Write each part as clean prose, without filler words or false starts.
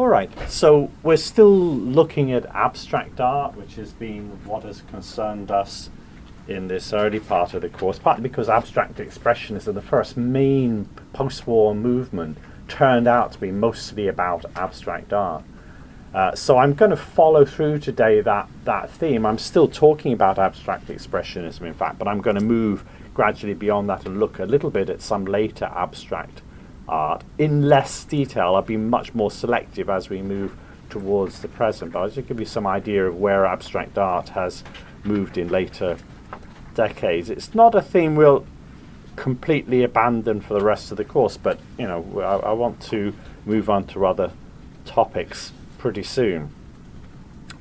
All right, so we're still looking at abstract art, which has been what has concerned us in this early part of the course, partly because abstract expressionism, the first main post-war movement, turned out to be mostly about abstract art. So I'm going to follow through today that theme. I'm still talking about abstract expressionism, in fact, but I'm going to move gradually beyond that and look a little bit at some later abstract art in less detail. I'll be much more selective as we move towards the present, but I'll just give you some idea of where abstract art has moved in later decades. It's not a theme we'll completely abandon for the rest of the course, but you know, I want to move on to other topics pretty soon.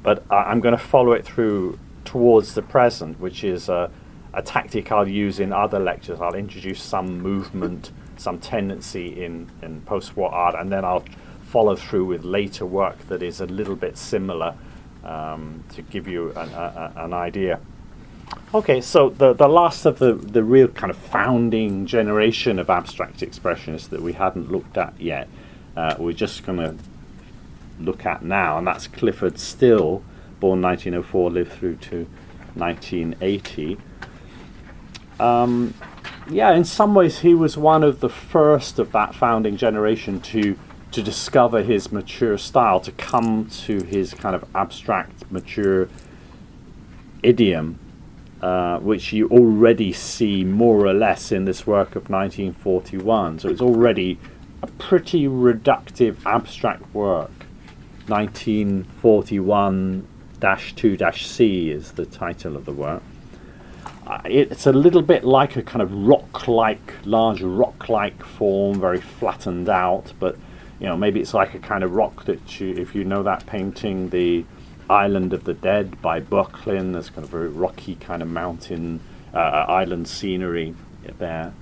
But I'm going to follow it through towards the present, which is a tactic I'll use in other lectures. I'll introduce some movement, some tendency in post-war art, and then I'll follow through with later work that is a little bit similar to give you an idea. Okay, so the last of the real kind of founding generation of abstract expressionists that we hadn't looked at yet, we're just going to look at now, and that's Clyfford Still, born 1904, lived through to 1980. Yeah, in some ways he was one of the first of that founding generation to discover his mature style, to come to his kind of abstract, mature idiom, which you already see more or less in this work of 1941. So it's already a pretty reductive abstract work. 1941-2-C is the title of the work. It's a little bit like a kind of large rock-like form, very flattened out, but you know, maybe it's like a kind of rock that if you know that painting, The Island of the Dead by Böcklin, there's kind of very rocky kind of mountain island scenery there,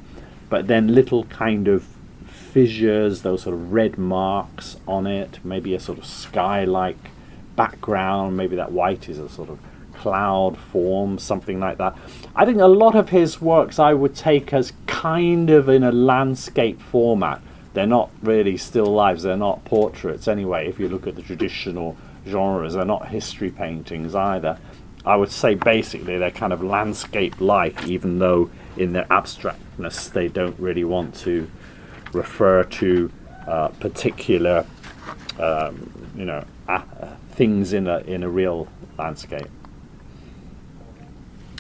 but then little kind of fissures, those sort of red marks on it, maybe a sort of sky-like background, maybe that white is a sort of cloud form, something like that. I think a lot of his works I would take as kind of in a landscape format. They're not really still lifes, they're not portraits anyway. If you look at the traditional genres, they're not history paintings either. I would say basically they're kind of landscape-like, even though in their abstractness they don't really want to refer to particular things in a real landscape.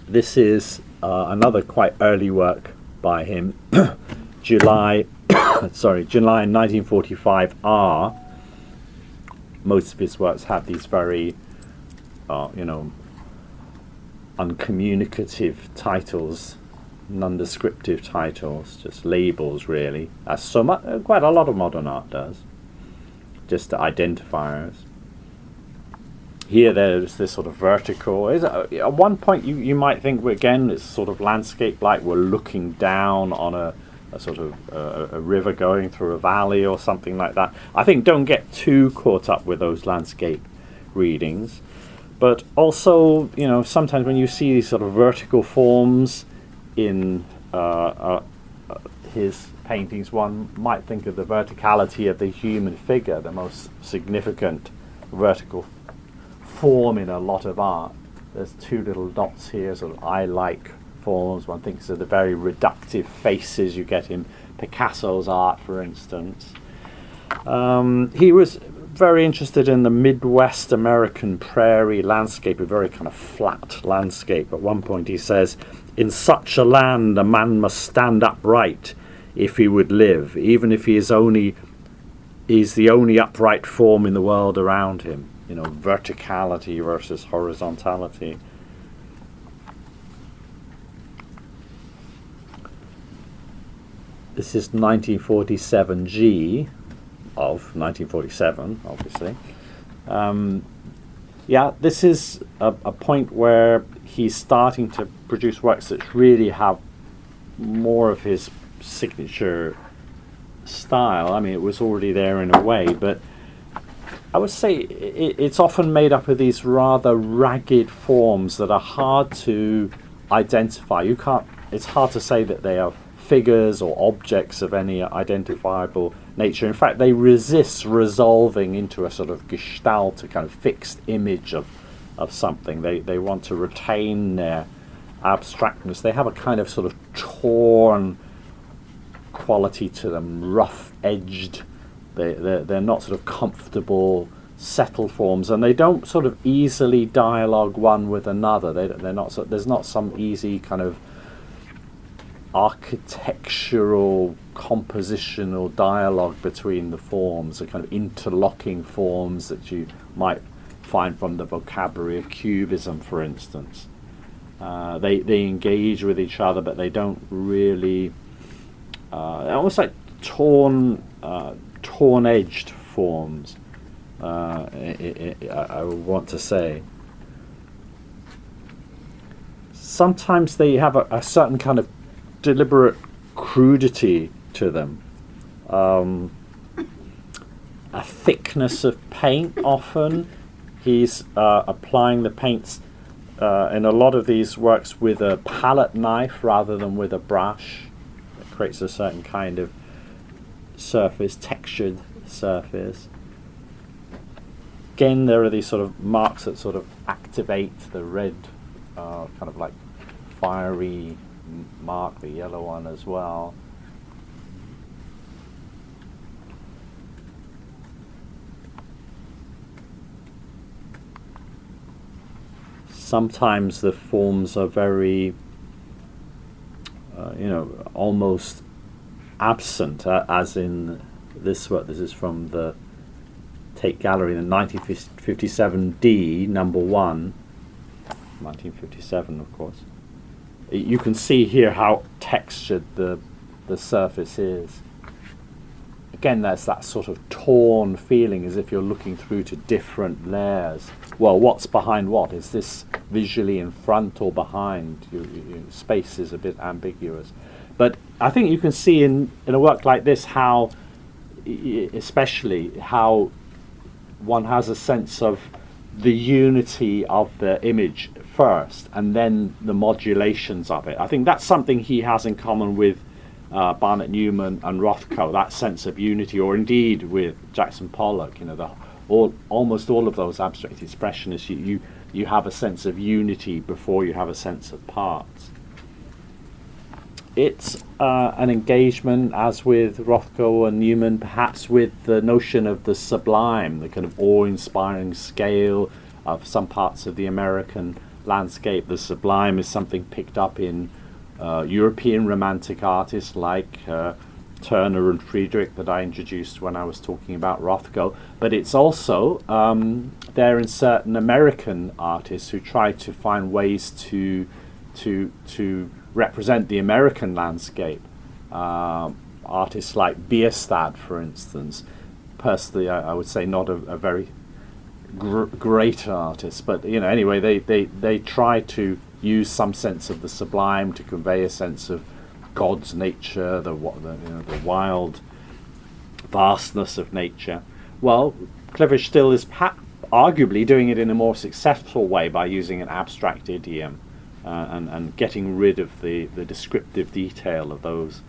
This is another quite early work by him, July 1945 R. Most of his works have these very uncommunicative titles, non-descriptive titles, just labels really, as quite a lot of modern art does, just identifiers. Here there's this sort of vertical. At one point you might think, again, it's sort of landscape-like. We're looking down on a sort of a river going through a valley or something like that. I think don't get too caught up with those landscape readings. But also, you know, sometimes when you see these sort of vertical forms in his paintings, one might think of the verticality of the human figure, the most significant vertical form in a lot of art. There's two little dots here, sort of eye-like forms. One thinks of the very reductive faces you get in Picasso's art, for instance. He was very interested in the Midwest American prairie landscape, a very kind of flat landscape. At one point he says, "In such a land a man must stand upright if he would live, even if he's the only upright form in the world around him." You know, verticality versus horizontality. This is 1947 G of 1947, obviously. This is a point where he's starting to produce works that really have more of his signature style. I mean, it was already there in a way, but I would say it's often made up of these rather ragged forms that are hard to identify. It's hard to say that they are figures or objects of any identifiable nature. In fact, they resist resolving into a sort of gestalt, a kind of fixed image of something. They want to retain their abstractness. They have a kind of sort of torn quality to them, rough-edged. They're not sort of comfortable, settled forms, and they don't sort of easily dialogue one with another. They're not. There's not some easy kind of architectural, compositional dialogue between the forms, the kind of interlocking forms that you might find from the vocabulary of Cubism, for instance. They engage with each other, but they don't really. Almost like torn-edged forms. I would want to say. Sometimes they have a certain kind of deliberate crudity to them, a thickness of paint. Often he's applying the paints in a lot of these works with a palette knife rather than with a brush. It creates a certain kind of surface, textured surface. Again, there are these sort of marks that sort of activate the red, kind of like fiery mark, the yellow one as well. Sometimes the forms are very, almost absent, as in this work. This is from the Tate Gallery in 1957 D, number 1, 1957, of course. You can see here how textured the surface is. Again, there's that sort of torn feeling, as if you're looking through to different layers. Well, what's behind what? Is this visually in front or behind? Space is a bit ambiguous. But I think you can see in a work like this how, especially, how one has a sense of the unity of the image first, and then the modulations of it. I think that's something he has in common with Barnett Newman and Rothko, that sense of unity, or indeed with Jackson Pollock. Almost all of those abstract expressionists, you have a sense of unity before you have a sense of parts. It's an engagement, as with Rothko and Newman, perhaps with the notion of the sublime, the kind of awe-inspiring scale of some parts of the American landscape. The sublime is something picked up in European romantic artists like Turner and Friedrich that I introduced when I was talking about Rothko, but it's also there in certain American artists who try to find ways to represent the American landscape. Artists like Bierstadt, for instance. Personally, I would say not a very great artist, but anyway, they try to use some sense of the sublime to convey a sense of God's nature, the wild vastness of nature. Well, Clifford Still is arguably doing it in a more successful way by using an abstract idiom and getting rid of the descriptive detail of those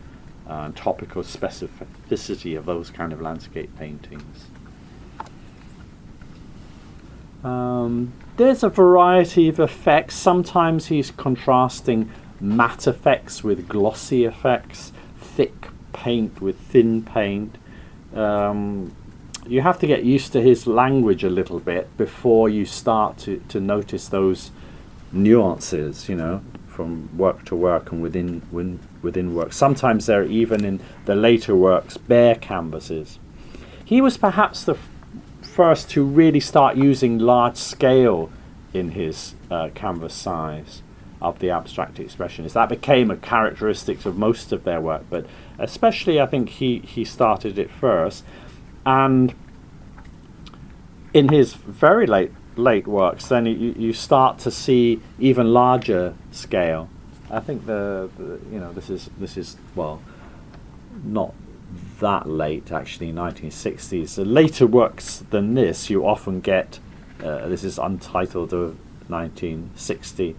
topical specificity of those kind of landscape paintings. There's a variety of effects. Sometimes he's contrasting matte effects with glossy effects, thick paint with thin paint. You have to get used to his language a little bit before you start to notice those nuances, from work to work and within work. Sometimes they're even in the later works bare canvases. He was perhaps the first to really start using large scale in his canvas size of the abstract expressionists. That became a characteristic of most of their work, but especially I think he started it first. And in his very late works, then you start to see even larger scale. I think this is well, not that late, actually, 1960s. The later works than this, you often get, this is Untitled of 1960,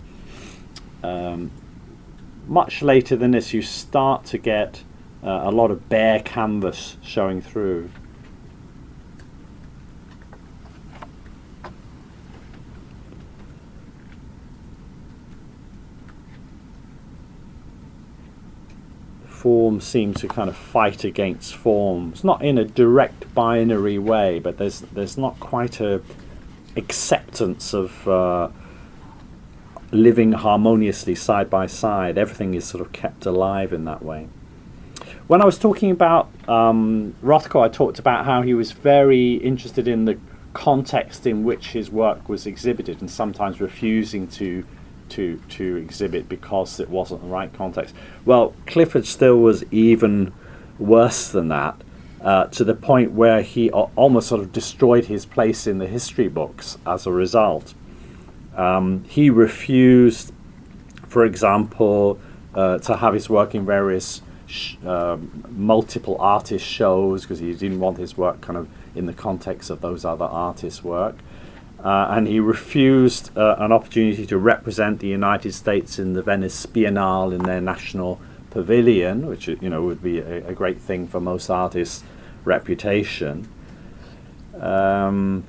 much later than this, you start to get a lot of bare canvas showing through. Form seem to kind of fight against forms, not in a direct binary way, but there's not quite a acceptance of living harmoniously side by side. Everything is sort of kept alive in that way. When I was talking about Rothko, I talked about how he was very interested in the context in which his work was exhibited, and sometimes refusing to exhibit because it wasn't the right context. Well, Clyfford Still was even worse than that, to the point where he almost sort of destroyed his place in the history books as a result. He refused, for example, to have his work in various multiple artist shows, because he didn't want his work kind of in the context of those other artists' work. And he refused an opportunity to represent the United States in the Venice Biennale in their national pavilion, which would be a great thing for most artists' reputation. I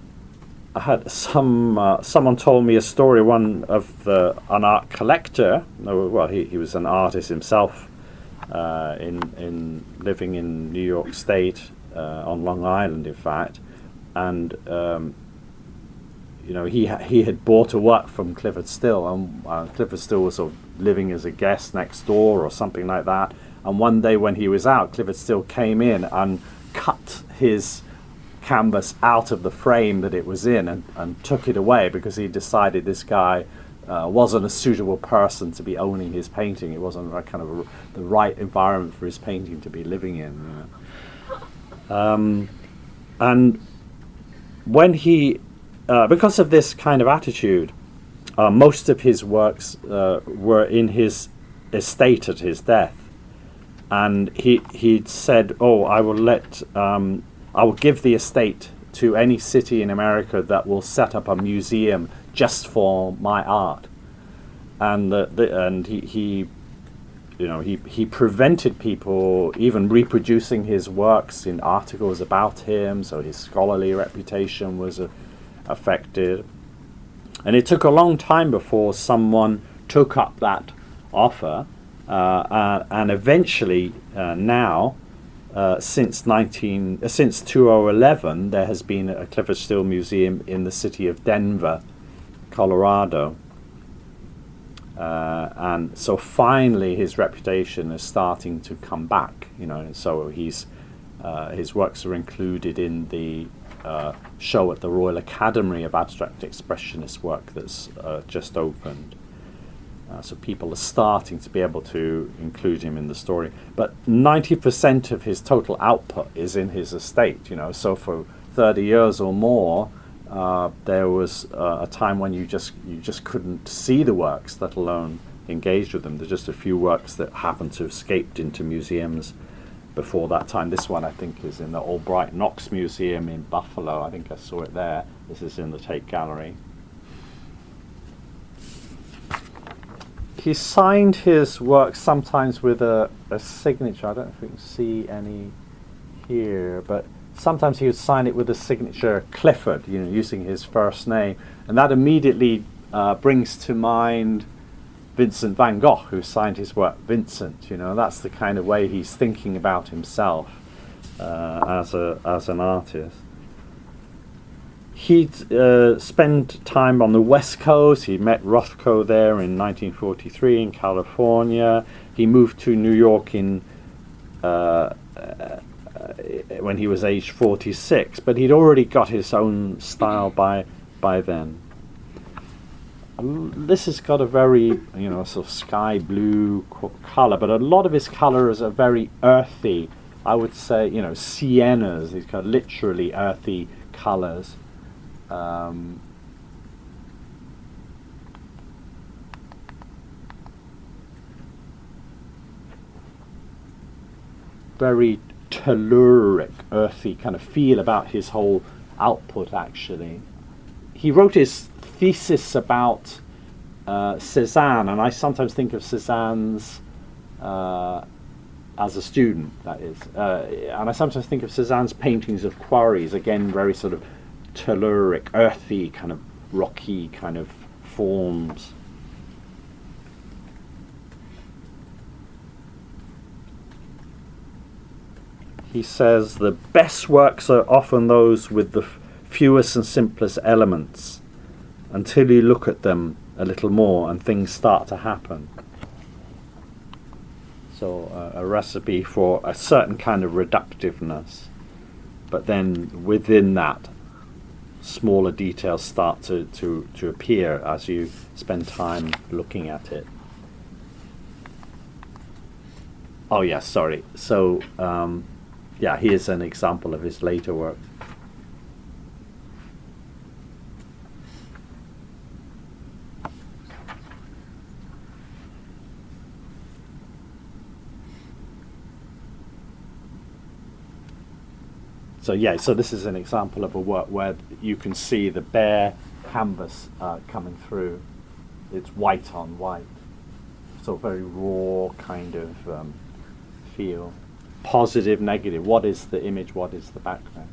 had someone told me a story. One of an art collector. Well, he was an artist himself, in living in New York State, on Long Island, in fact, and. He had bought a work from Clyfford Still, and Clyfford Still was sort of living as a guest next door or something like that. And one day when he was out, Clyfford Still came in and cut his canvas out of the frame that it was in and took it away, because he decided this guy wasn't a suitable person to be owning his painting. It wasn't the right environment for his painting to be living in. And when he because of this kind of attitude, most of his works were in his estate at his death, and he'd said, "Oh, I will give the estate to any city in America that will set up a museum just for my art." And he prevented people even reproducing his works in articles about him, so his scholarly reputation was affected. And it took a long time before someone took up that offer, and eventually now, since 2011, there has been a Clyfford Still Museum in the city of Denver, Colorado. And so finally his reputation is starting to come back, and so his works are included in the show at the Royal Academy of Abstract Expressionist work that's just opened. So people are starting to be able to include him in the story. But 90% of his total output is in his estate, so for 30 years or more, there was a time when you just couldn't see the works, let alone engage with them. There's just a few works that happened to have escaped into museums before that time. This one, I think, is in the Albright Knox Museum in Buffalo. I think I saw it there. This is in the Tate Gallery. He signed his work sometimes with a signature. I don't know if we can see any here, but sometimes he would sign it with the signature Clifford, using his first name. And that immediately brings to mind Vincent Van Gogh, who signed his work Vincent. That's the kind of way he's thinking about himself as an artist. He'd spent time on the West Coast. He met Rothko there in 1943 in California. He moved to New York when he was age 46, but he'd already got his own style by then. This has got a very, sort of sky blue color, but a lot of his colors are very earthy. I would say, siennas. These kind of literally earthy colors. Very telluric, earthy kind of feel about his whole output, actually. He wrote his thesis about Cézanne, and I sometimes think of Cézanne's as a student, that is. And I sometimes think of Cézanne's paintings of quarries, again, very sort of telluric, earthy, kind of rocky kind of forms. He says the best works are often those with the fewest and simplest elements, until you look at them a little more and things start to happen. So a recipe for a certain kind of reductiveness, but then within that, smaller details start to appear as you spend time looking at it. Oh yes, sorry. So yeah, here's an example of his later work. So yeah, so this is an example of a work where you can see the bare canvas coming through. It's white on white, so very raw kind of feel. Positive, negative. What is the image? What is the background?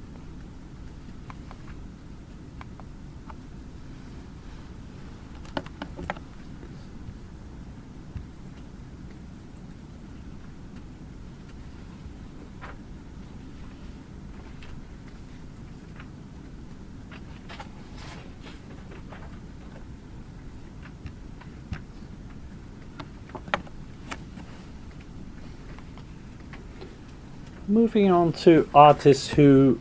Moving on to artists who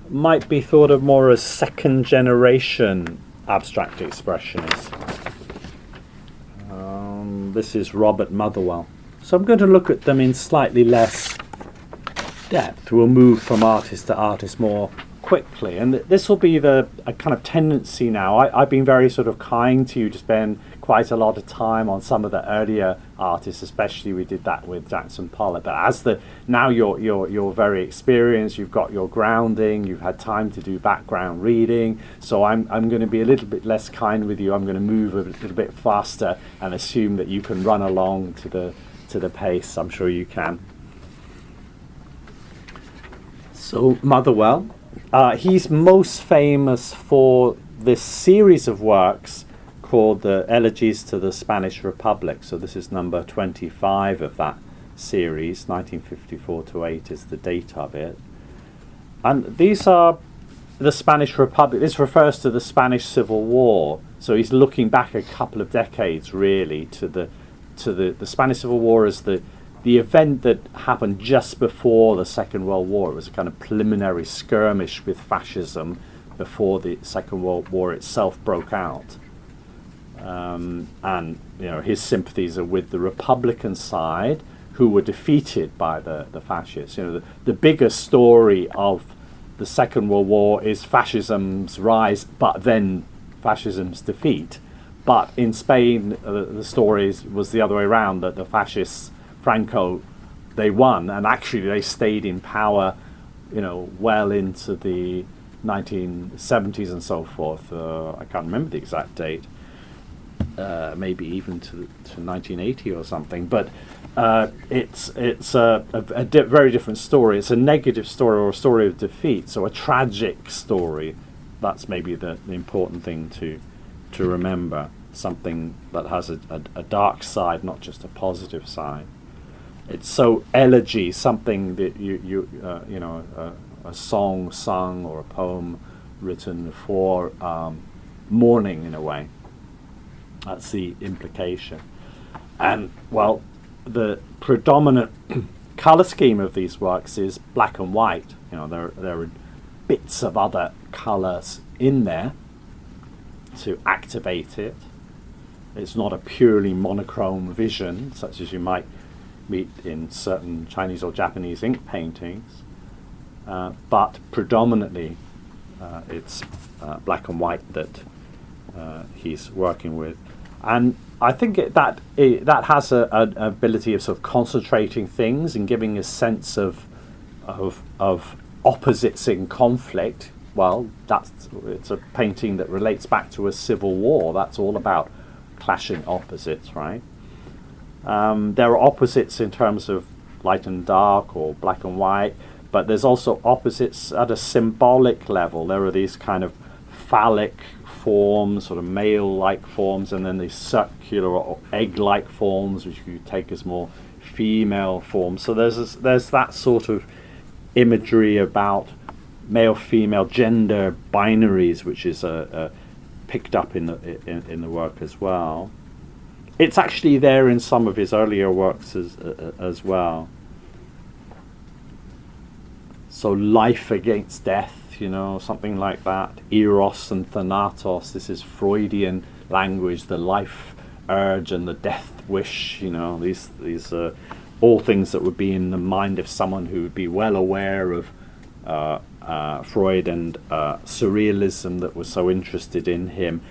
might be thought of more as second generation abstract expressionists. This is Robert Motherwell. So I'm going to look at them in slightly less depth. We'll move from artist to artist more quickly. And this will be a kind of tendency now. I've been very sort of kind to you to spend quite a lot of time on some of the earlier artists, especially we did that with Jackson Pollock. But as now you're very experienced, you've got your grounding, you've had time to do background reading. So I'm going to be a little bit less kind with you. I'm going to move a little bit faster and assume that you can run along to the pace. I'm sure you can. So Motherwell, he's most famous for this series of works called the Elegies to the Spanish Republic. So this is number 25 of that series, 1954 to 8 is the date of it. And these are the Spanish Republic. This refers to the Spanish Civil War. So he's looking back a couple of decades really to the Spanish Civil War as the event that happened just before the Second World War. It was a kind of preliminary skirmish with fascism before the Second World War itself broke out. And his sympathies are with the Republican side, who were defeated by the fascists. The bigger story of the Second World War is fascism's rise, but then fascism's defeat. But in Spain, the story was the other way around, that the fascists, Franco, they won, and actually they stayed in power, well into the 1970s and so forth. I can't remember the exact date. Maybe even to 1980 or something, but it's a very different story. It's a negative story, or a story of defeat, so a tragic story. That's maybe the important thing to remember, something that has a dark side, not just a positive side. It's so elegy, something that a song sung or a poem written for mourning in a way. That's the implication. And, well, the predominant colour scheme of these works is black and white. There are bits of other colours in there to activate it. It's not a purely monochrome vision, such as you might meet in certain Chinese or Japanese ink paintings, but predominantly it's black and white that he's working with. And I think that has an ability of sort of concentrating things and giving a sense of opposites in conflict. Well, it's a painting that relates back to a civil war. That's all about clashing opposites, right? There are opposites in terms of light and dark or black and white, but there's also opposites at a symbolic level. There are these kind of phallic forms, sort of male-like forms, and then these circular or egg-like forms, which you take as more female forms. So there's that sort of imagery about male-female gender binaries, which is picked up in the work as well. It's actually there in some of his earlier works as well. So life against death, something like that. Eros and Thanatos. This is Freudian language. The life urge and the death wish. These are all things that would be in the mind of someone who would be well aware of Freud and surrealism that was so interested in him.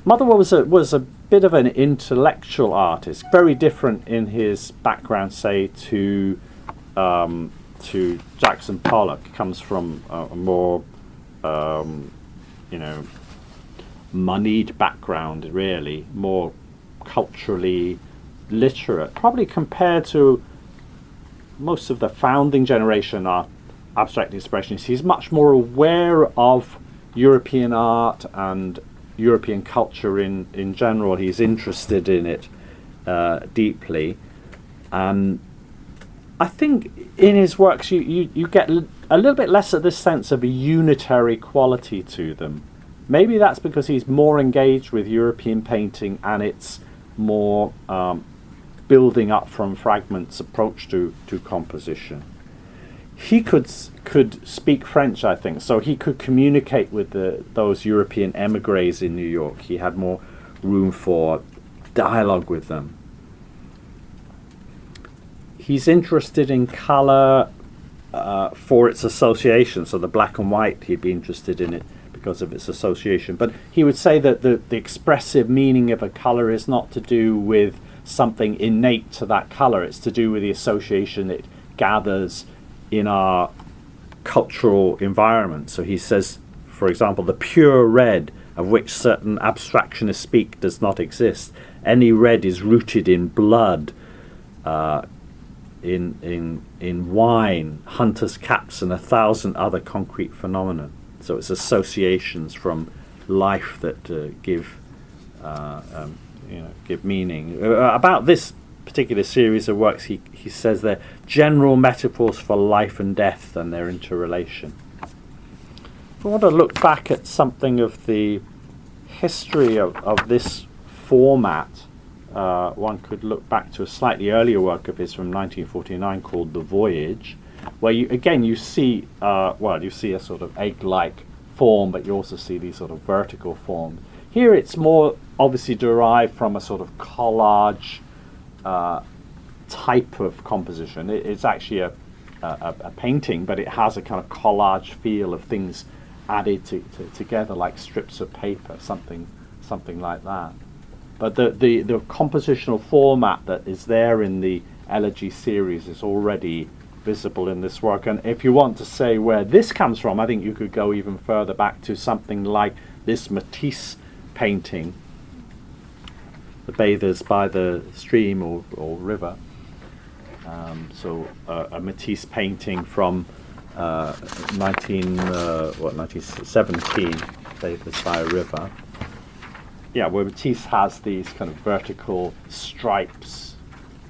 Motherwell was a bit of an intellectual artist, very different in his background, say, to Jackson Pollock. He comes from a more moneyed background, really, more culturally literate, probably compared to most of the founding generation abstract expressionists. He's much more aware of European art and European culture in general. He's interested in it deeply, and I think in his works you get a little bit less of this sense of a unitary quality to them. Maybe that's because he's more engaged with European painting and it's more building up from fragments approach to composition. He could speak French, I think, so he could communicate with those European emigres in New York. He had more room for dialogue with them. He's interested in colour for its association, so the black and white, he'd be interested in it because of its association. But he would say that the expressive meaning of a colour is not to do with something innate to that colour, it's to do with the association it gathers in our cultural environment. So he says, for example, the pure red of which certain abstractionists speak does not exist. Any red is rooted in blood, in wine, hunters' caps, and 1,000 other concrete phenomena. So it's associations from life that give meaning. About this particular series of works, he says they're general metaphors for life and death and their interrelation. If we want to look back at something of the history of this format, one could look back to a slightly earlier work of his from 1949 called The Voyage, where you see a sort of egg-like form, but you also see these sort of vertical forms. Here it's more obviously derived from a sort of collage type of composition. It's actually a painting, but it has a kind of collage feel of things added together like strips of paper, something like that. But the compositional format that is there in the Elegies series is already visible in this work. And if you want to say where this comes from, I think you could go even further back to something like this Matisse painting, The Bathers by the Stream or River. So a Matisse painting from 1917, Bathers by a River. Yeah, where Matisse has these kind of vertical stripes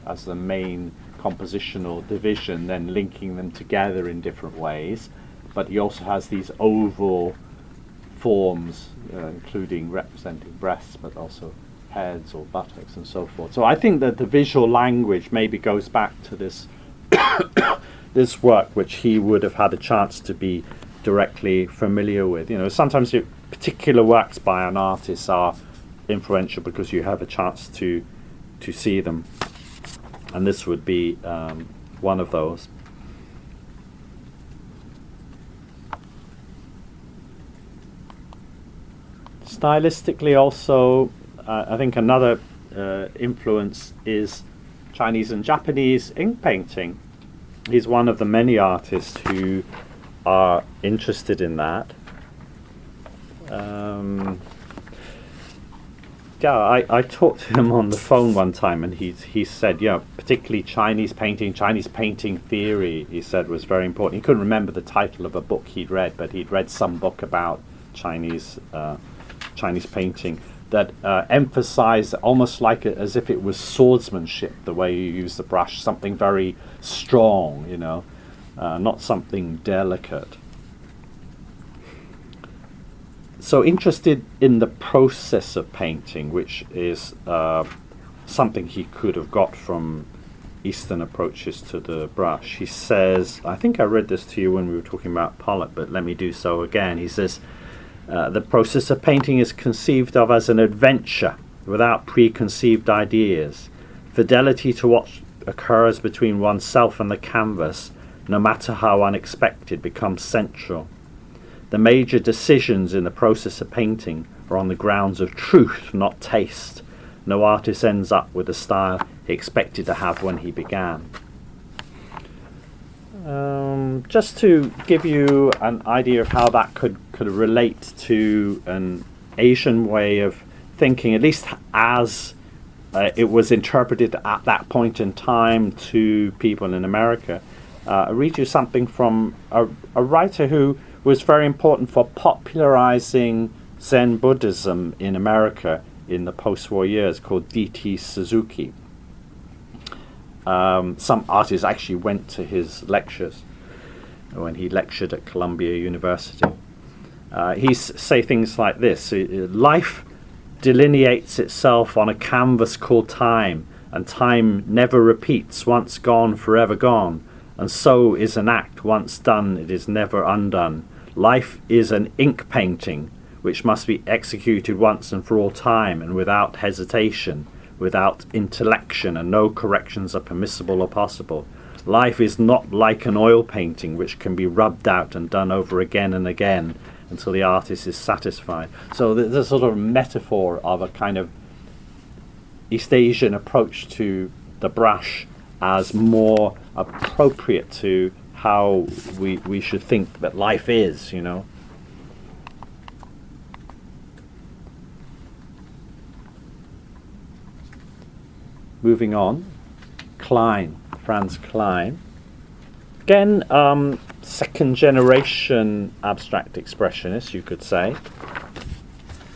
as the main compositional division, then linking them together in different ways. But he also has these oval forms, including representing breasts, but also heads or buttocks and so forth. So I think that the visual language maybe goes back to this this work, which he would have had a chance to be directly familiar with. Sometimes particular works by an artist are influential because you have a chance to see them, and this would be one of those. Stylistically also, I think another influence is Chinese and Japanese ink painting. He's one of the many artists who are interested in that. Yeah, I talked to him on the phone one time, and he said, yeah, particularly Chinese painting theory, he said, was very important. He couldn't remember the title of a book he'd read, but he'd read some book about Chinese painting that emphasized almost like as if it was swordsmanship, the way you use the brush, something very strong, not something delicate. So interested in the process of painting, which is something he could have got from Eastern approaches to the brush. He says, I think I read this to you when we were talking about Pollock, but let me do so again. He says, the process of painting is conceived of as an adventure without preconceived ideas. Fidelity to what occurs between oneself and the canvas, no matter how unexpected, becomes central. The major decisions in the process of painting are on the grounds of truth, not taste. No artist ends up with the style he expected to have when he began. Just to give you an idea of how that could relate to an Asian way of thinking, at least as it was interpreted at that point in time to people in America, I'll read you something from a writer who was very important for popularizing Zen Buddhism in America in the post-war years, called D.T. Suzuki. Some artists actually went to his lectures when he lectured at Columbia University. He say things like this: life delineates itself on a canvas called time, and time never repeats. Once gone, forever gone. And so is an act. Once done, it is never undone. Life is an ink painting which must be executed once and for all time, and without hesitation, without intellection, and no corrections are permissible or possible. Life is not like an oil painting which can be rubbed out and done over again and again until the artist is satisfied. So there's a sort of metaphor of a kind of East Asian approach to the brush as more appropriate to how we should think that life is, Moving on, Franz Klein. Again, second generation abstract expressionist, you could say.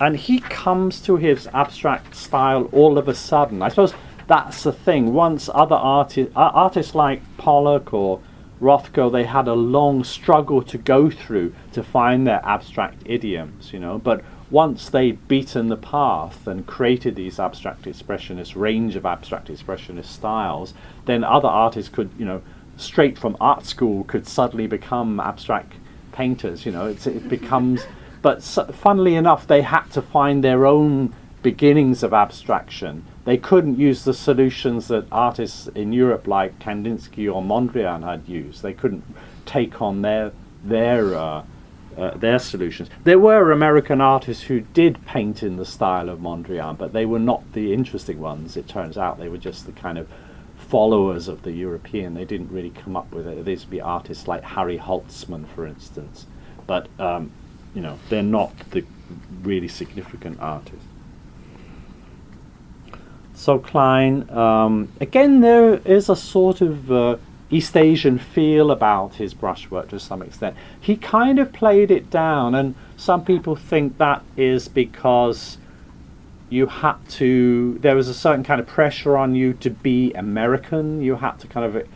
And he comes to his abstract style all of a sudden. I suppose that's the thing. Once other artists like Pollock or Rothko, they had a long struggle to go through to find their abstract idioms, but once they'd beaten the path and created these abstract expressionist range of abstract expressionist styles, then other artists could, straight from art school, could suddenly become abstract painters. It becomes, but funnily enough, they had to find their own beginnings of abstraction. They couldn't use the solutions that artists in Europe like Kandinsky or Mondrian had used. They couldn't take on their solutions. There were American artists who did paint in the style of Mondrian, but they were not the interesting ones, it turns out. They were just the kind of followers of the European. They didn't really come up with it. There used to be artists like Harry Holtzman, for instance. But, they're not the really significant artists. So Klein, again, there is a sort of East Asian feel about his brushwork to some extent. He kind of played it down, and some people think that is because there was a certain kind of pressure on you to be American. You had to kind of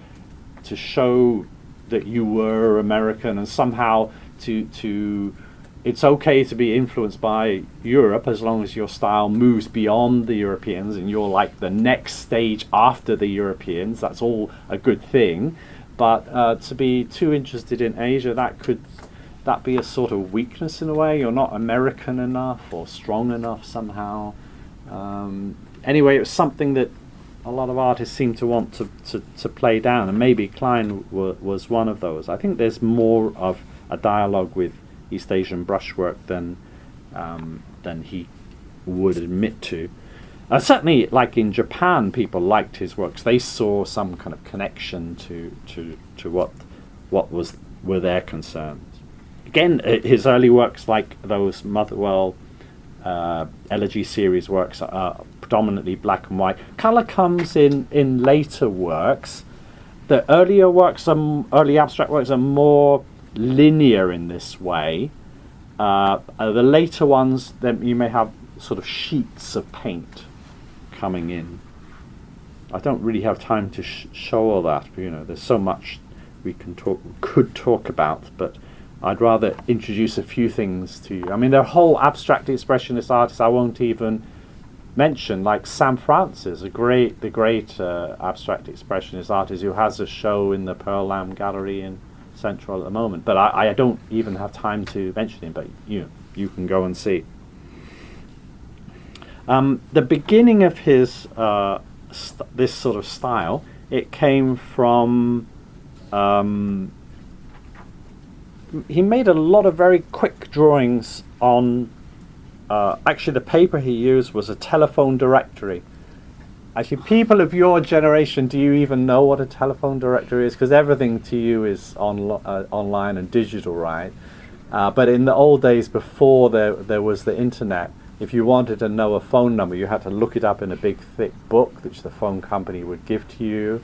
to show that you were American, and somehow to it's okay to be influenced by Europe as long as your style moves beyond the Europeans and you're like the next stage after the Europeans. That's all a good thing. But to be too interested in Asia, that be a sort of weakness in a way? You're not American enough or strong enough somehow. Anyway, it was something that a lot of artists seem to want to play down, and maybe Klein was one of those. I think there's more of a dialogue with East Asian brushwork than he would admit to. Certainly, like in Japan, people liked his works. They saw some kind of connection to what were their concerns. Again, his early works, like those Motherwell Elegy series works are predominantly black and white. Colour comes in later works. The earlier works, early abstract works, are more linear in this way. The later ones, then you may have sort of sheets of paint coming in. I don't really have time to show all that, but there's so much we could talk about, but I'd rather introduce a few things to you. I mean, there are whole abstract expressionist artists I won't even mention, like Sam Francis, the great abstract expressionist artist who has a show in the Pearl Lamb Gallery in Central at the moment. But I don't even have time to mention him, but you can go and see. The beginning of his this sort of style, it came from he made a lot of very quick drawings on actually the paper he used was a telephone directory. Actually, people of your generation, do you even know what a telephone directory is? Because everything to you is online and digital, right? But in the old days, before there was the internet, if you wanted to know a phone number, you had to look it up in a big, thick book, which the phone company would give to you.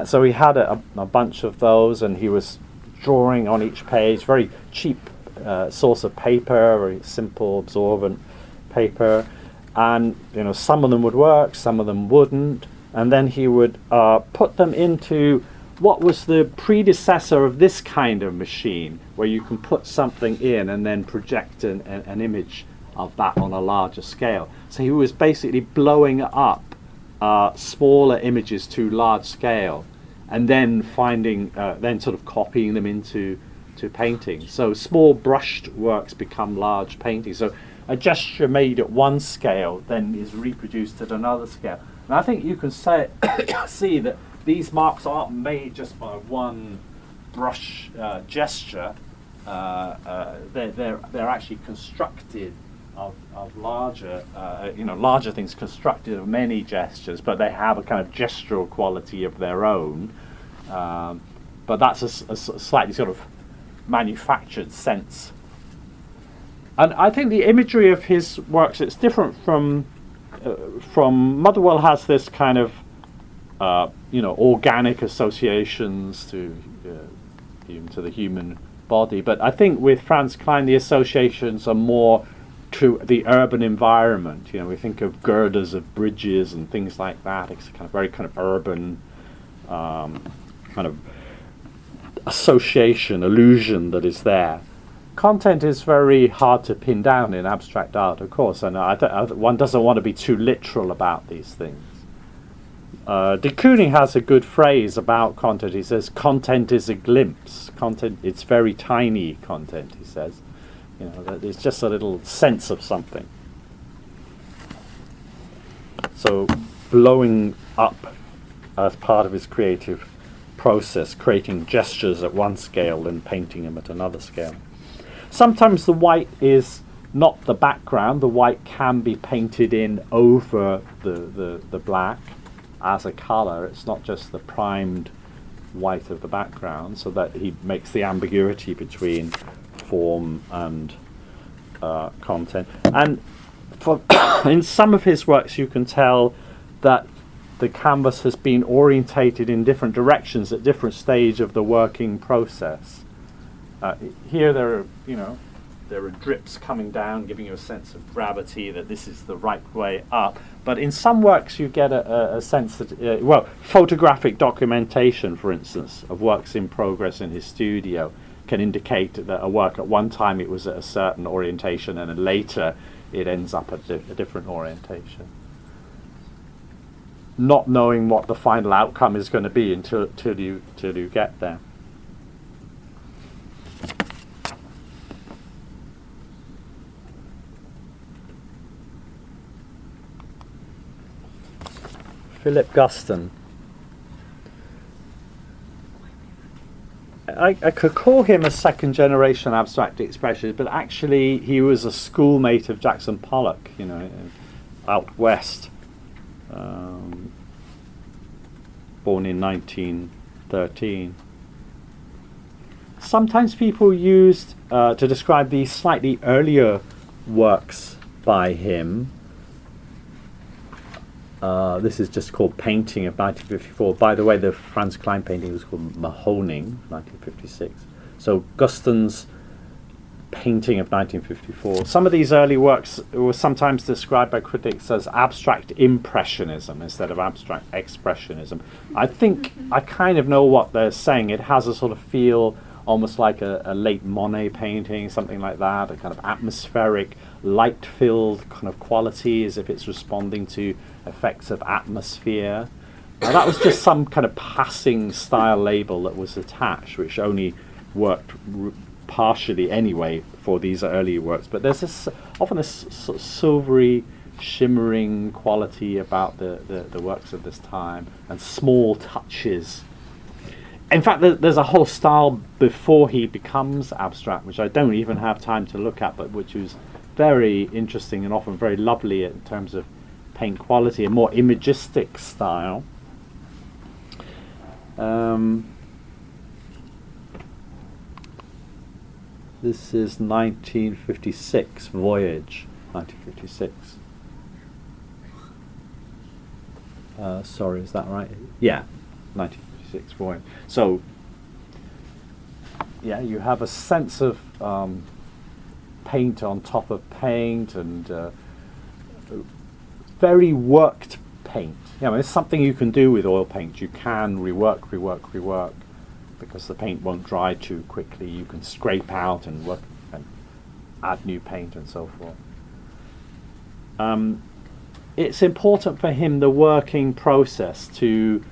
So he had a bunch of those, and he was drawing on each page, very cheap source of paper, very simple, absorbent paper. And some of them would work, some of them wouldn't. And then he would put them into what was the predecessor of this kind of machine, where you can put something in and then project an image of that on a larger scale. So he was basically blowing up smaller images to large scale, and then then sort of copying them into paintings. So small brushed works become large paintings. So a gesture made at one scale then is reproduced at another scale. And I think you can see that these marks aren't made just by one brush gesture. They're actually constructed of larger larger things, constructed of many gestures, but they have a kind of gestural quality of their own. But that's a slightly sort of manufactured sense. And I think the imagery of his works, it's different from Motherwell has this kind of organic associations to the human body, but I think with Franz Klein the associations are more to the urban environment. We think of girders of bridges and things like that. It's a kind of very kind of urban kind of association, illusion that is there. Content is very hard to pin down in abstract art, of course, and one doesn't want to be too literal about these things. De Kooning has a good phrase about content. He says, content is a glimpse. Content, it's very tiny content, he says. That it's just a little sense of something. So blowing up as part of his creative process, creating gestures at one scale and painting them at another scale. Sometimes the white is not the background. The white can be painted in over the black as a colour. It's not just the primed white of the background, so that he makes the ambiguity between form and content. And in some of his works you can tell that the canvas has been orientated in different directions at different stage of the working process. Here there are drips coming down, giving you a sense of gravity, that this is the right way up. But in some works you get a sense that, photographic documentation, for instance, of works in progress in his studio can indicate that a work at one time it was at a certain orientation and then later it ends up at a different orientation. Not knowing what the final outcome is going to be until you get there. Philip Guston. I could call him a second generation abstract expressionist, but actually he was a schoolmate of Jackson Pollock, out west, born in 1913. Sometimes people used to describe these slightly earlier works by him. This is just called Painting of 1954. By the way, the Franz Klein painting was called Mahoning, 1956. So Guston's Painting of 1954. Some of these early works were sometimes described by critics as abstract impressionism instead of abstract expressionism. I think I kind of know what they're saying. It has a sort of feel almost like a late Monet painting, something like that, a kind of atmospheric, light-filled kind of quality, as if it's responding to effects of atmosphere. Now, that was just some kind of passing style label that was attached, which only worked partially anyway for these early works. But there's often this sort of silvery, shimmering quality about the works of this time, and small touches. In fact, there's a whole style before he becomes abstract, which I don't even have time to look at, but which was very interesting and often very lovely in terms of paint quality, a more imagistic style. This is 1956, Voyage, 1956. Sorry, is that right? Yeah, 1956, Voyage. So, yeah, you have a sense of paint on top of paint, and very worked paint. You know, it's something you can do with oil paint. You can rework, because the paint won't dry too quickly. You can scrape out and work and add new paint and so forth. It's important for him, the working process, to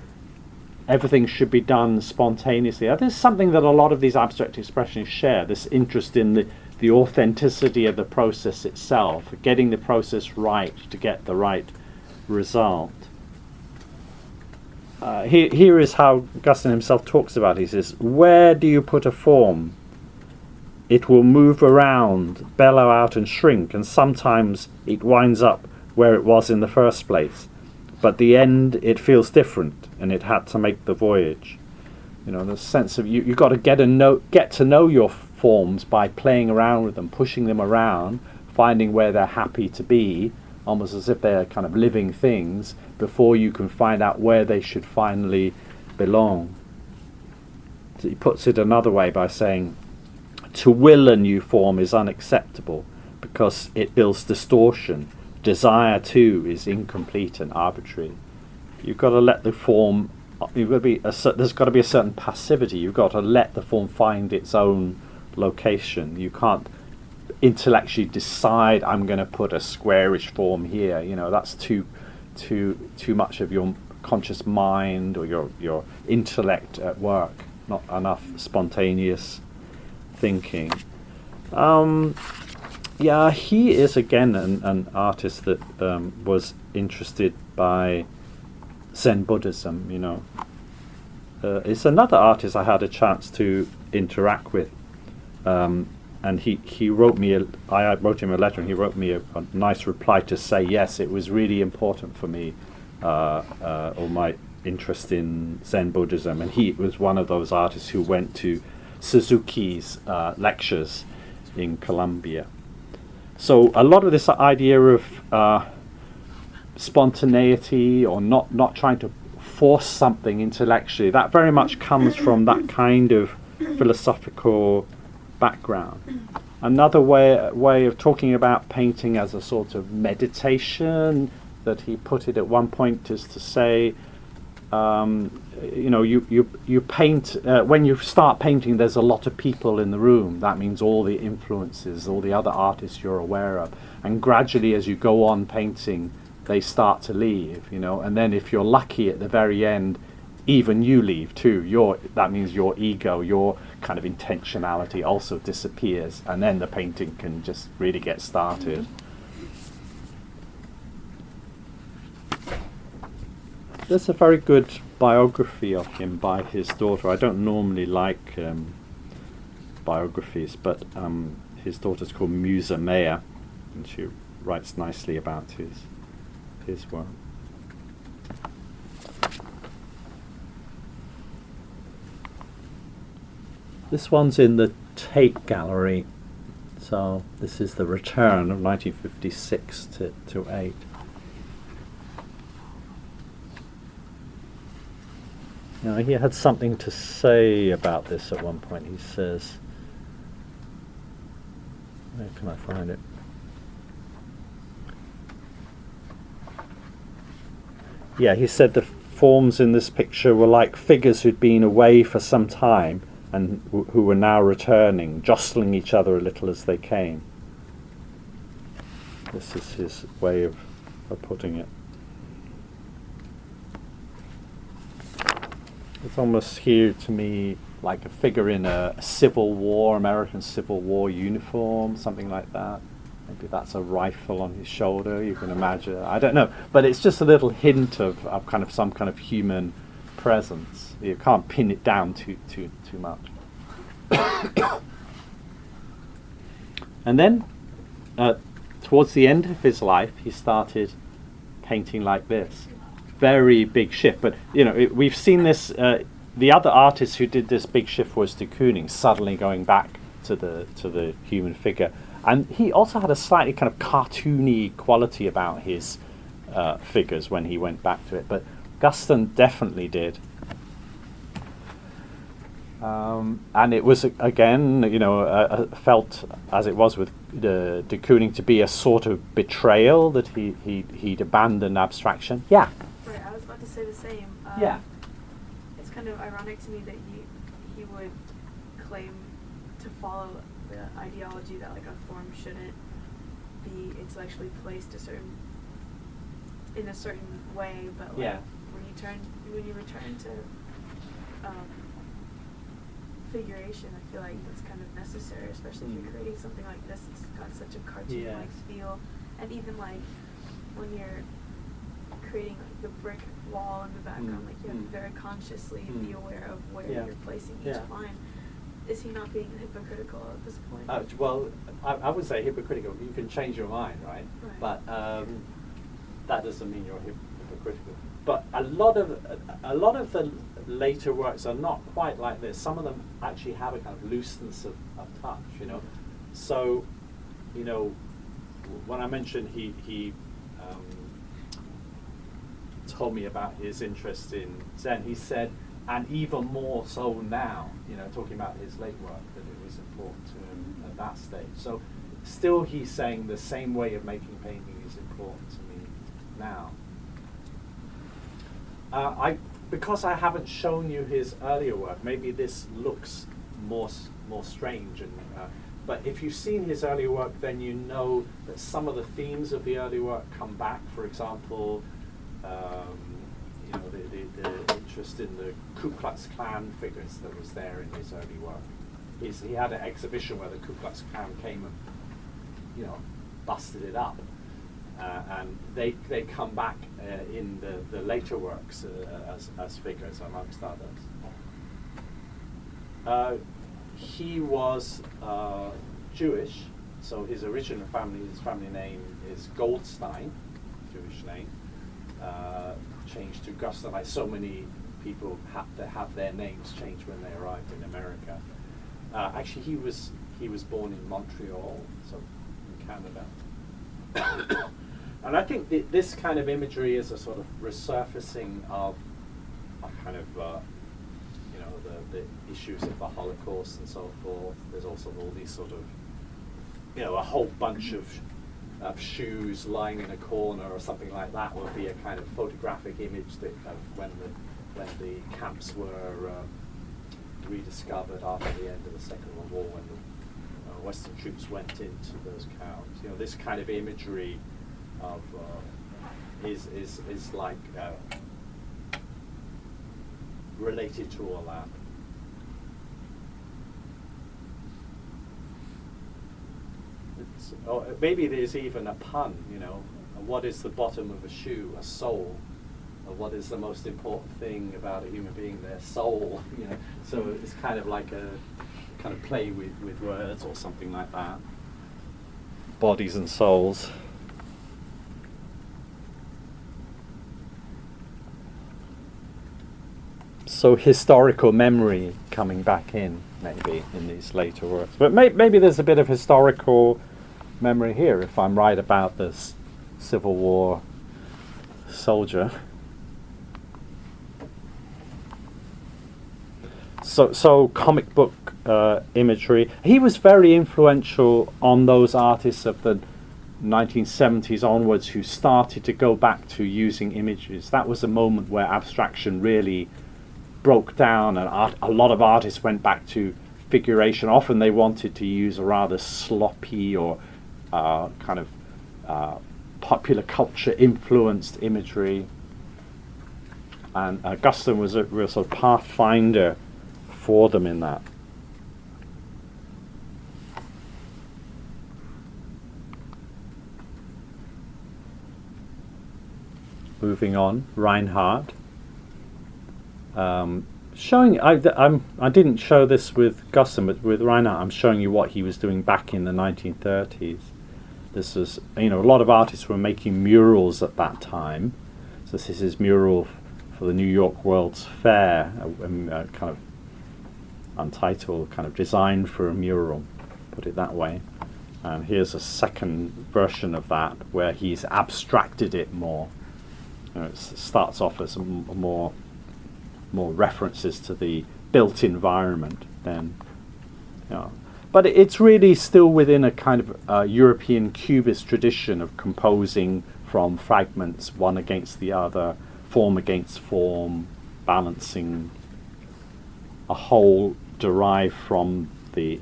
everything should be done spontaneously. That is something that a lot of these abstract expressionists share, this interest in the authenticity of the process itself, getting the process right to get the right result. Here is how Guston himself talks about it. He says, "Where do you put a form? It will move around, bellow out and shrink, and sometimes it winds up where it was in the first place. But the end, it feels different, and it had to make the voyage." You know, the sense of you've got to get to know your forms by playing around with them, pushing them around, finding where they're happy to be, almost as if they're kind of living things, before you can find out where they should finally belong. So he puts it another way by saying, to will a new form is unacceptable because it builds distortion. Desire too is incomplete and arbitrary. You've got to let the form, there's got to be a certain passivity. You've got to let the form find its own location. You can't intellectually decide, I'm going to put a squarish form here. You know, that's too much of your conscious mind or your intellect at work. Not enough spontaneous thinking. Yeah, he is again an artist that was interested by Zen Buddhism. You know, it's another artist I had a chance to interact with. And he wrote me I wrote him a letter, and he wrote me a nice reply to say, yes, it was really important for me, or my interest in Zen Buddhism. And he was one of those artists who went to Suzuki's lectures in Columbia. So a lot of this idea of spontaneity, or not trying to force something intellectually, that very much comes from that kind of philosophical background. Another way of talking about painting as a sort of meditation, that he put it at one point, is to say, you know, you paint, when you start painting, there's a lot of people in the room. That means all the influences, all the other artists you're aware of, and gradually as you go on painting, they start to leave, you know, and then if you're lucky at the very end, even you leave too. That means your ego, your kind of intentionality also disappears, and then the painting can just really get started. There's a very good biography of him by his daughter. I don't normally like biographies, but his daughter's called Musa Maya, and she writes nicely about his work. This one's in the Tate Gallery. So this is the return of 1956 to 8. You know, he had something to say about this at one point. He says, where can I find it? Yeah, he said the forms in this picture were like figures who'd been away for some time and who were now returning, jostling each other a little as they came. This is his way of putting it. It's almost here to me like a figure in a Civil War, American Civil War uniform, something like that. Maybe that's a rifle on his shoulder, you can imagine. I don't know. But it's just a little hint of kind of some kind of human presence. You can't pin it down too much. And then, towards the end of his life, he started painting like this. Very big shift. But, you know, we've seen this. The other artist who did this big shift was de Kooning, suddenly going back to the human figure. And he also had a slightly kind of cartoony quality about his figures when he went back to it. But Guston definitely did. And it was, again, you know, felt, as it was with de Kooning, to be a sort of betrayal that he'd abandoned abstraction. Yeah? Right, I was about to say the same. Yeah. It's kind of ironic to me that he would claim to follow the ideology that like a form shouldn't be intellectually placed in a certain way, but like Yeah. when you return to figuration, I feel like that's kind of necessary, especially if you're creating something like this. It's got such a cartoon-like feel, and even like when you're creating like the brick wall in the background, like you have to very consciously be aware of where you're placing each line. Is he not being hypocritical at this point? Well, I would say hypocritical. You can change your mind, right? But that doesn't mean you're hypocritical. But a lot of the later works are not quite like this. Some of them actually have a kind of looseness of touch, you know. So, you know, when I mentioned he told me about his interest in Zen, he said, and even more so now, you know, talking about his late work, that it was important to him at that stage. So still he's saying the same way of making painting is important to me now. Because I haven't shown you his earlier work, maybe this looks more strange. But if you've seen his earlier work, then you know that some of the themes of the early work come back. For example, you know, the interest in the Ku Klux Klan figures that was there in his early work. He had an exhibition where the Ku Klux Klan came and, you know, busted it up. And they come back in the later works as figures, amongst others. He was Jewish, so his family name is Goldstein, Jewish name, changed to Guston, like so many people have their names changed when they arrived in America. Actually, he was born in Montreal, so in Canada. And I think this kind of imagery is a sort of resurfacing of a kind of, you know, the issues of the Holocaust and so forth. There's also all these sort of, you know, a whole bunch of shoes lying in a corner or something like that would be a kind of photographic image that when the camps were rediscovered after the end of the Second World War, when the Western troops went into those camps. You know, this kind of imagery of is like related to all that. Maybe there's even a pun, you know. What is the bottom of a shoe? A sole. Or what is the most important thing about a human being? Their soul, you know. So it's kind of like a kind of play with words or something like that. Bodies and souls. So historical memory coming back in, maybe, in these later works. But maybe there's a bit of historical memory here, if I'm right about this Civil War soldier. So comic book imagery. He was very influential on those artists of the 1970s onwards who started to go back to using images. That was a moment where abstraction really broke down, and a lot of artists went back to figuration. Often they wanted to use a rather sloppy or kind of popular culture influenced imagery. And Guston was a real sort of pathfinder for them in that. Moving on, Reinhardt. Showing, I didn't show this with Guston, but with Reinhardt, I'm showing you what he was doing back in the 1930s. This was, a lot of artists were making murals at that time. So this is his mural for the New York World's Fair, kind of Untitled, kind of designed for a mural, put it that way. And here's a second version of that where he's abstracted it more. It starts off as more references to the built environment then. But it's really still within a kind of European Cubist tradition of composing from fragments, one against the other, form against form, balancing a whole derived from the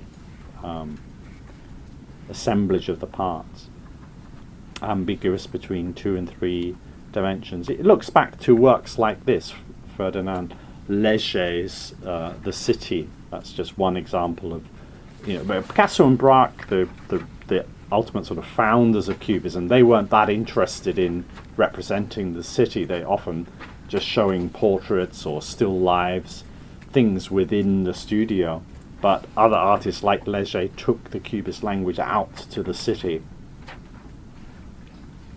assemblage of the parts, ambiguous between 2 and 3 dimensions. It looks back to works like this, Ferdinand Léger's The City. That's just one example of, Picasso and Braque, the ultimate sort of founders of Cubism, they weren't that interested in representing the city. They often just showing portraits or still lives, things within the studio. But other artists like Léger took the Cubist language out to the city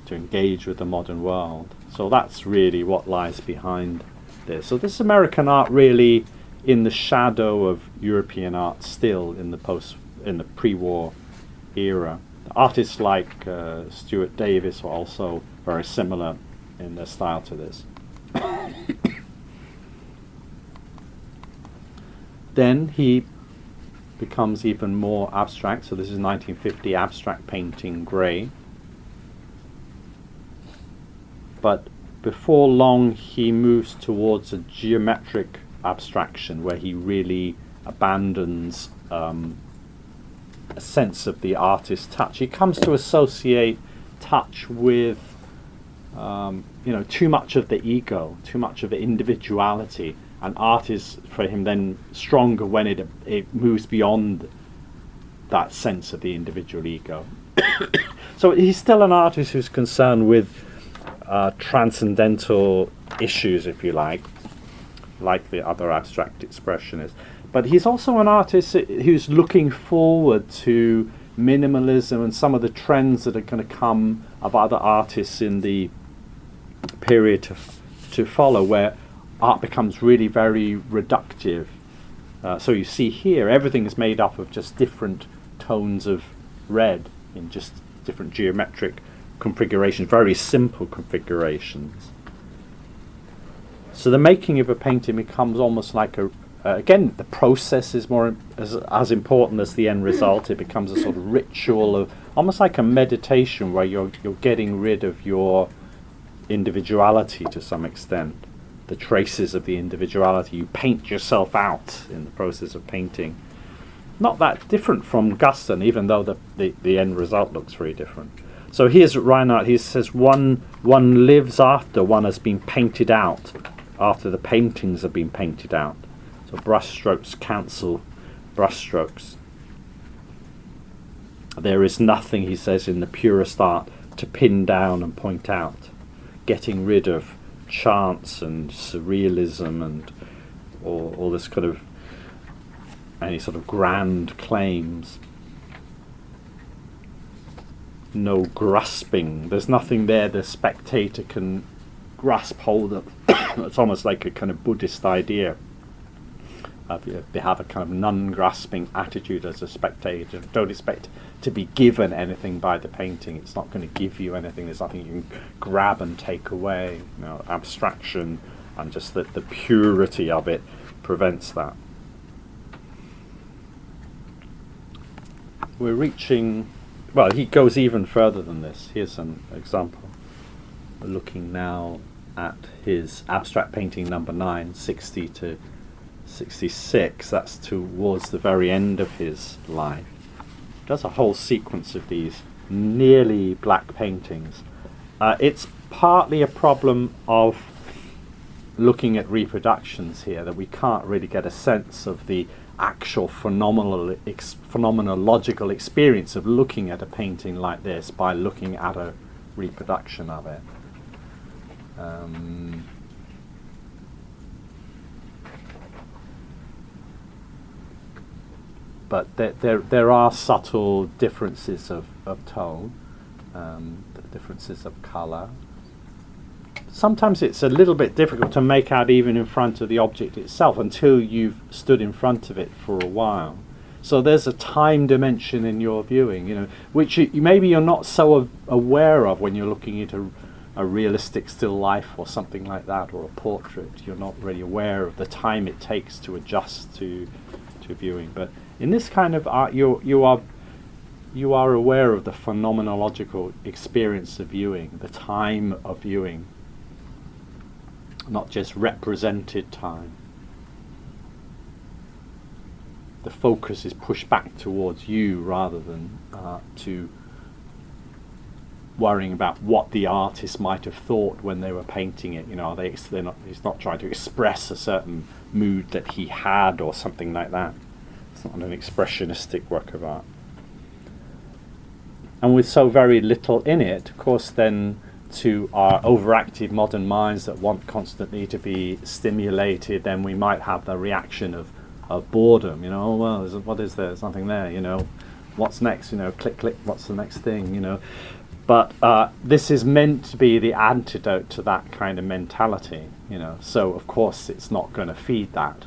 to engage with the modern world. So that's really what lies behind this. So this American art really in the shadow of European art still in the pre-war era. Artists like Stuart Davis were also very similar in their style to this. Then he becomes even more abstract. So this is 1950 abstract painting, grey. But before long he moves towards a geometric abstraction where he really abandons a sense of the artist's touch. He comes to associate touch with too much of the ego, too much of the individuality, and art is for him then stronger when it moves beyond that sense of the individual ego. So he's still an artist who's concerned with transcendental issues, if you like the other abstract expressionists. But he's also an artist who's looking forward to minimalism and some of the trends that are going to come of other artists in the period to follow, where art becomes really very reductive. So you see here, everything is made up of just different tones of red in just different geometric configurations, very simple configurations. So the making of a painting becomes almost like again, the process is more as important as the end result. It becomes a sort of ritual of almost like a meditation where you're getting rid of your individuality to some extent, the traces of the individuality. You paint yourself out in the process of painting. Not that different from Guston, even though the end result looks very different. So here's Reinhardt. He says one lives after one has been painted out, after the paintings have been painted out. So brushstrokes cancel brushstrokes. There is nothing, he says, in the purest art to pin down and point out, getting rid of chance and surrealism and all this kind of any sort of grand claims. No grasping. There's nothing there the spectator can grasp hold of. It's almost like a kind of Buddhist idea. They have a kind of non-grasping attitude as a spectator. Don't expect to be given anything by the painting. It's not going to give you anything. There's nothing you can grab and take away. Abstraction and just the purity of it prevents that. We're reaching, well, he goes even further than this. Here's an example. We're looking now at his abstract painting number 9, 60 to 66. That's towards the very end of his life. Does a whole sequence of these nearly black paintings. It's partly a problem of looking at reproductions here, that we can't really get a sense of the actual phenomenological experience of looking at a painting like this by looking at a reproduction of it. But there are subtle differences of tone, differences of colour. Sometimes it's a little bit difficult to make out even in front of the object itself until you've stood in front of it for a while. So there's a time dimension in your viewing, which maybe you're not so aware of when you're looking at a realistic still life or something like that, or a portrait. You're not really aware of the time it takes to adjust to viewing. But in this kind of art, you are aware of the phenomenological experience of viewing, the time of viewing, not just represented time. The focus is pushed back towards you rather than to worrying about what the artist might have thought when they were painting it. He's not trying to express a certain mood that he had or something like that. It's not an expressionistic work of art. And with so very little in it, of course, then to our overactive modern minds that want constantly to be stimulated, then we might have the reaction of boredom. Oh, well, what is there? There's nothing there. What's next? Click, click. What's the next thing? But this is meant to be the antidote to that kind of mentality. So of course it's not going to feed that.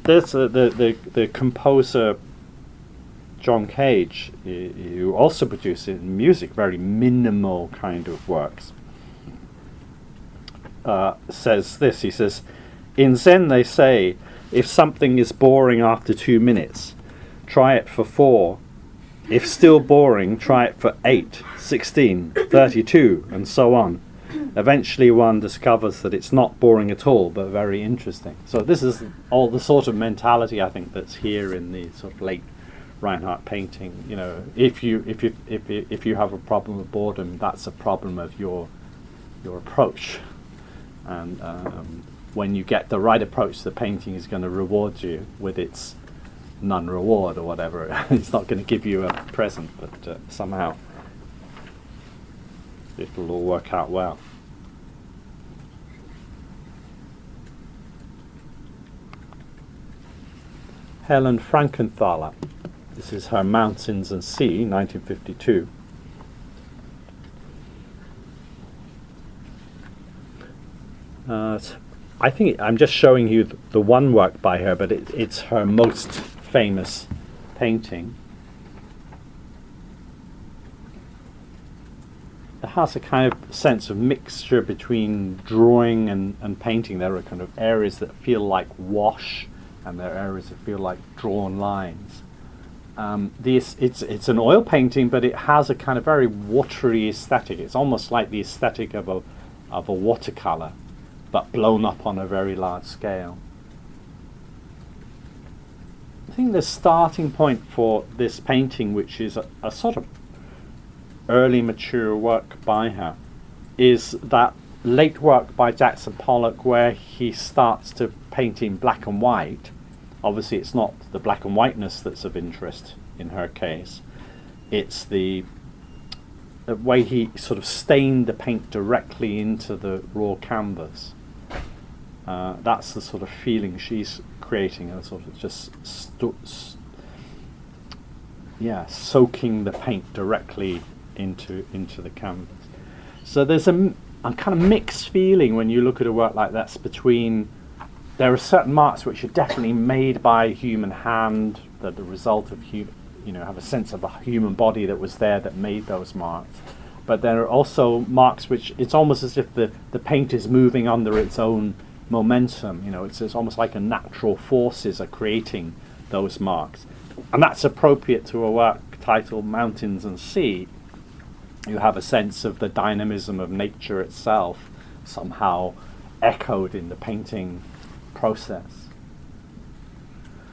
There's the composer John Cage, who also produces in music very minimal kind of works, says this. He says, "In Zen they say, if something is boring after 2 minutes, try it for 4. If still boring, try it for 8, 16, 32, and so on. Eventually one discovers that it's not boring at all, but very interesting." So this is all the sort of mentality, I think, that's here in the sort of late Reinhardt painting. If you have a problem with boredom, that's a problem of your approach. And when you get the right approach, the painting is going to reward you with its non-reward or whatever. It's not going to give you a present, but somehow it'll all work out well. Helen Frankenthaler. This is her Mountains and Sea, 1952. I think I'm just showing you the one work by her, but it's her most famous painting. It has a kind of sense of mixture between drawing and painting. There are kind of areas that feel like wash, and there are areas that feel like drawn lines. It's an oil painting, but it has a kind of very watery aesthetic. It's almost like the aesthetic of a watercolor, but blown up on a very large scale. I think the starting point for this painting, which is a sort of early mature work by her, is that late work by Jackson Pollock where he starts to paint in black and white. Obviously it's not the black and whiteness that's of interest in her case. It's the way he sort of stained the paint directly into the raw canvas. That's the sort of feeling she's creating, a sort of just soaking the paint directly into the canvas. So there's a kind of mixed feeling when you look at a work like this between, there are certain marks which are definitely made by a human hand, that the result of have a sense of a human body that was there that made those marks. But there are also marks which it's almost as if the paint is moving under its own momentum. It's almost like a natural forces are creating those marks. And that's appropriate to a work titled Mountains and Sea. You have a sense of the dynamism of nature itself somehow echoed in the painting process.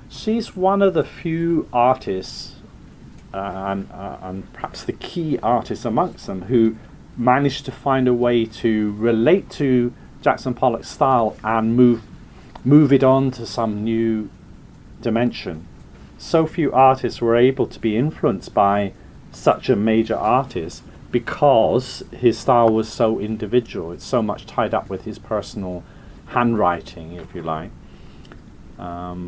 She's one of the few artists, and perhaps the key artist amongst them, who managed to find a way to relate to Jackson Pollock's style and move it on to some new dimension. So few artists were able to be influenced by such a major artist because his style was so individual. It's so much tied up with his personal handwriting, if you like.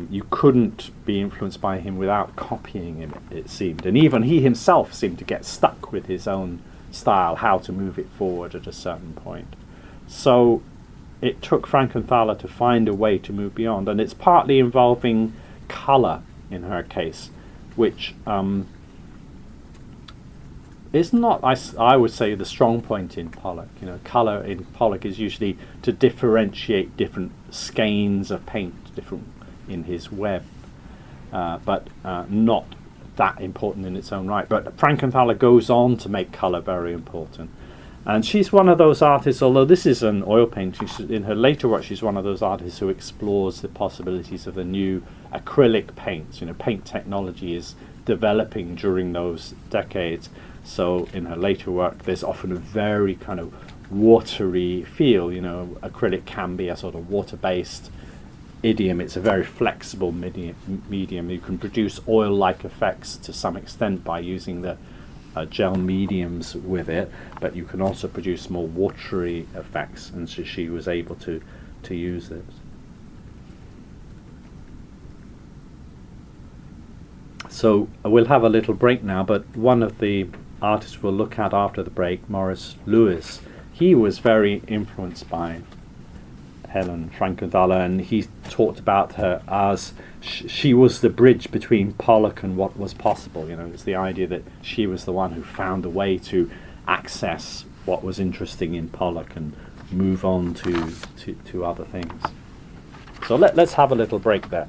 You couldn't be influenced by him without copying him, it seemed. And even he himself seemed to get stuck with his own style, how to move it forward at a certain point. So it took Frankenthaler to find a way to move beyond. And it's partly involving colour in her case, which is not, I would say, the strong point in Pollock. Colour in Pollock is usually to differentiate different skeins of paint, different in his web, but not that important in its own right. But Frankenthaler goes on to make colour very important. And she's one of those artists, although this is an oil painting, in her later work she's one of those artists who explores the possibilities of the new acrylic paints. Paint technology is developing during those decades. So in her later work there's often a very kind of watery feel. Acrylic can be a sort of water-based idiom. It's a very flexible medium. You can produce oil-like effects to some extent by using the gel mediums with it, but you can also produce more watery effects, and so she was able to use this. So we'll have a little break now, but one of the artists we'll look at after the break, Maurice Lewis, he was very influenced by Helen Frankenthaler, and he talked about her as she was the bridge between Pollock and what was possible. It's the idea that she was the one who found a way to access what was interesting in Pollock and move on to other things. So let's have a little break there.